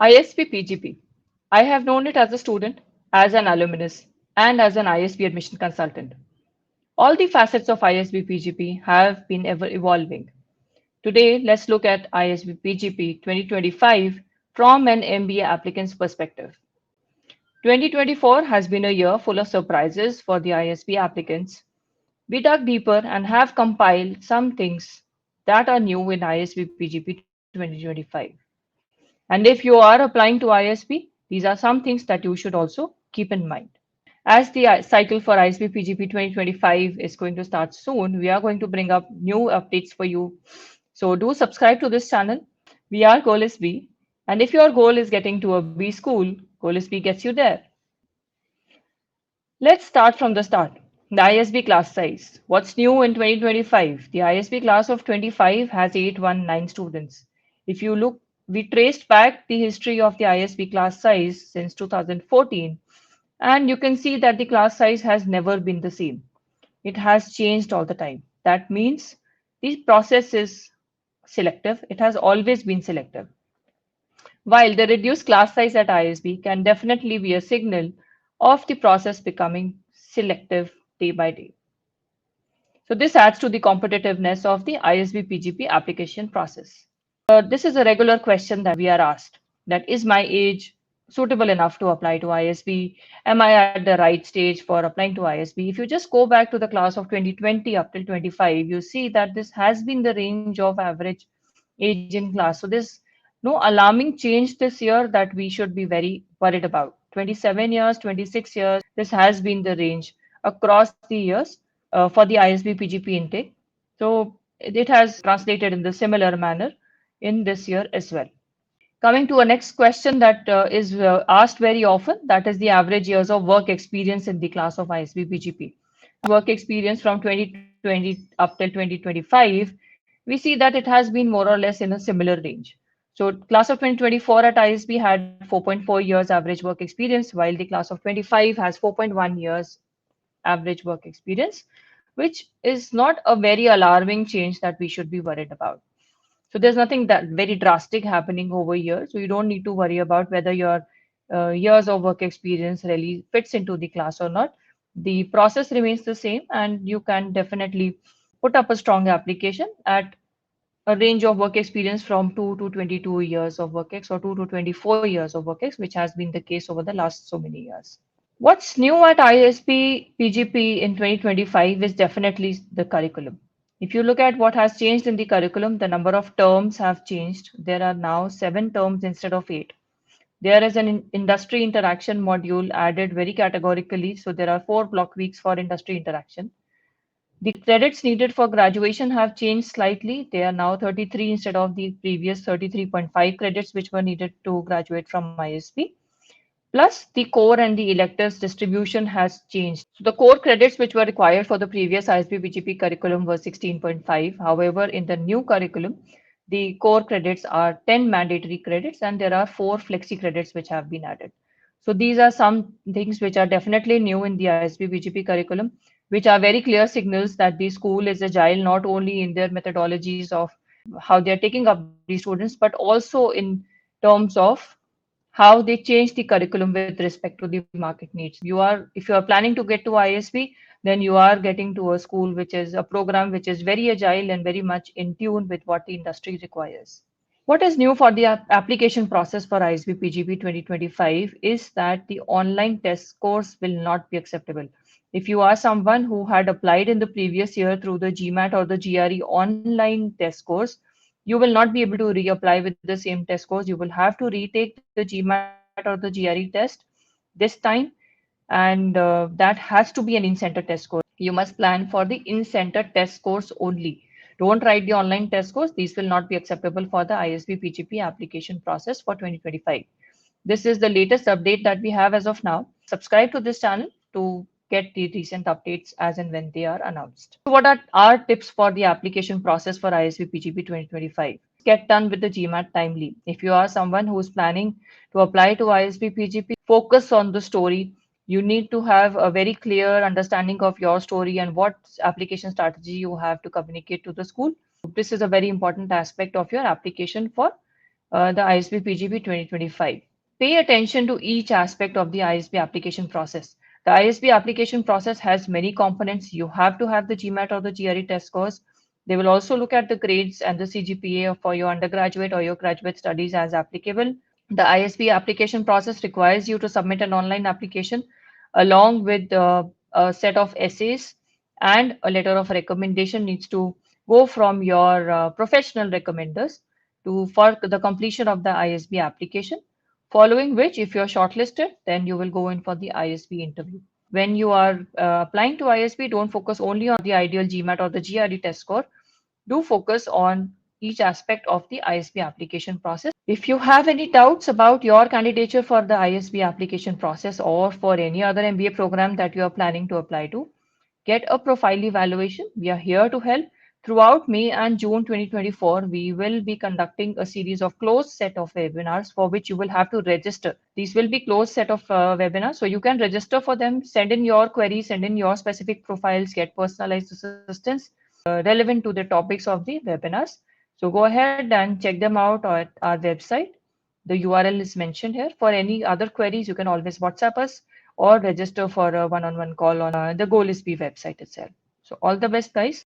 ISB PGP. I have known it as a student, as an alumnus, and as an ISB admission consultant. All the facets of ISB PGP have been ever evolving. Today, let's look at ISB PGP 2025 from an MBA applicant's perspective. 2024 has been a year full of surprises for the ISB applicants. We dug deeper and have compiled some things that are new in ISB PGP 2025. And if you are applying to ISB, these are some things that you should also keep in mind. As the cycle for ISB PGP 2025 is going to start soon, we are going to bring up new updates for you. So do subscribe to this channel. We are GOALisB. And if your goal is getting to a B school, GOALisB gets you there. Let's start from the start. The ISB class size. What's new in 2025? The ISB class of 25 has 819 students. If you look, we traced back the history of the ISB class size since 2014, and you can see that the class size has never been the same. It has changed all the time. That means the process is selective. It has always been selective. While the reduced class size at ISB can definitely be a signal of the process becoming selective day by day. So this adds to the competitiveness of the ISB PGP application process. This is a regular question that we are asked, that is my age suitable enough to apply to ISB? Am I at the right stage for applying to ISB? If you just go back to the class of 2020 up till 25, you see that this has been the range of average age in class. So there's no alarming change this year that we should be very worried about. 27 years, 26 years, this has been the range across the years for the ISB PGP intake. So it has translated in the similar manner in this year as well. Coming to a next question that is asked very often, that is the average years of work experience in the class of ISB PGP. Work experience from 2020 up till 2025, we see that it has been more or less in a similar range. So class of 2024 at ISB had 4.4 years average work experience, while the class of 25 has 4.1 years average work experience, which is not a very alarming change that we should be worried about. So there's nothing that very drastic happening over here. So you don't need to worry about whether your years of work experience really fits into the class or not. The process remains the same, and you can definitely put up a strong application at a range of work experience from 2 to 22 years of work ex or 2 to 24 years of work ex, which has been the case over the last so many years. What's new at ISB PGP in 2025 is definitely the curriculum. If you look at what has changed in the curriculum, the number of terms have changed. There are now 7 terms instead of 8. There is an industry interaction module added very categorically. So there are 4 block weeks for industry interaction. The credits needed for graduation have changed slightly. They are now 33 instead of the previous 33.5 credits which were needed to graduate from ISB. Plus, the core and the electives distribution has changed. So the core credits which were required for the previous ISB PGP curriculum was 16.5. However, in the new curriculum, the core credits are 10 mandatory credits and there are 4 flexi credits which have been added. So these are some things which are definitely new in the ISB PGP curriculum, which are very clear signals that the school is agile, not only in their methodologies of how they're taking up these students, but also in terms of how they change the curriculum with respect to the market needs. If you are planning to get to ISB, then you are getting to a school which is a program which is very agile and very much in tune with what the industry requires. What is new for the application process for ISB PGP 2025 is that the online test scores will not be acceptable. If you are someone who had applied in the previous year through the GMAT or the GRE online test scores, you will not be able to reapply with the same test scores. You will have to retake the GMAT or the GRE test this time, and that has to be an in-center test score. You must plan for the in-center test scores only. Don't write the online test scores. These will not be acceptable for the ISB PGP application process for 2025. This is the latest update that we have as of now. Subscribe to this channel to get the recent updates as and when they are announced. So what are our tips for the application process for ISB PGP 2025? Get done with the GMAT timely. If you are someone who is planning to apply to ISB PGP, focus on the story. You need to have a very clear understanding of your story and what application strategy you have to communicate to the school. This is a very important aspect of your application for the ISB PGP 2025. Pay attention to each aspect of the ISB application process. The ISB application process has many components. You have to have the GMAT or the GRE test scores. They will also look at the grades and the CGPA for your undergraduate or your graduate studies as applicable. The ISB application process requires you to submit an online application along with a set of essays, and a letter of recommendation needs to go from your professional recommenders to for the completion of the ISB application. Following which, if you're shortlisted, then you will go in for the ISB interview. When you are applying to ISB, don't focus only on the ideal GMAT or the GRE test score. Do focus on each aspect of the ISB application process. If you have any doubts about your candidature for the ISB application process or for any other MBA program that you are planning to apply to, get a profile evaluation. We are here to help. Throughout May and June 2024, we will be conducting a series of closed set of webinars for which you will have to register. These will be closed set of webinars, so you can register for them, send in your queries, send in your specific profiles, get personalized assistance relevant to the topics of the webinars. So go ahead and check them out at our website. The URL is mentioned here. For any other queries, you can always WhatsApp us or register for a one-on-one call on the GOALisB website itself. So all the best, guys.